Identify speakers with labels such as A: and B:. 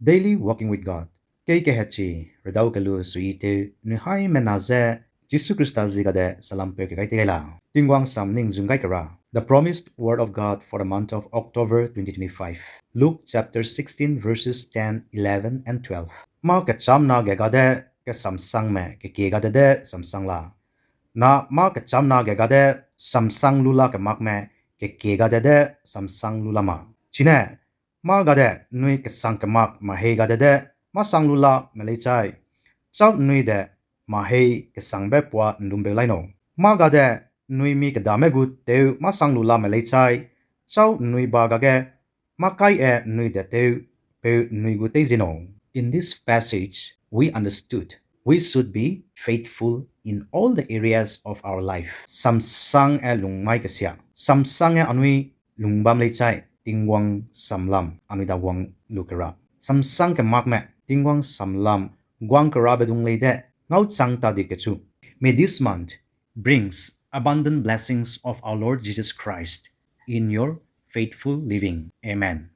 A: Daily walking with God. Kay kehachi redau kalu suite ni hai menaze Jisu Krista zigade salampe kai tigela. Tingwang samning zungai kara. The promised word of God for the month of October 2025. Luke chapter 16 verses 10, 11 and 12. Ma ke chamna ge gade ke samsang me ke gade de samsang la. Na ma ke chamna ge gade samsang lula ke mak me ke gade de samsang lula ma. Chine ma gade nui ke sang ke mak ma he gade de ma sang lula me le chai. Chau nui de ma he ke sang be pwa ndumbe laino. Ma gade nui mi ke dame gut teu ma sang lula me le chai. Chau nui ba gage ma kai e nui de teu pe nui gu te zino. In this passage, we understood we should be faithful in all the areas of our life. Samsang e lungmai ke sia. Samsang e anui lungbam le chai. Tingwang samlam anui da wang lukera. Samsang ke mak me tingwang samlam gwang kara bedung le de ngau chang ta di ke chu. May this month brings abundant blessings of our Lord Jesus Christ in your faithful living. Amen.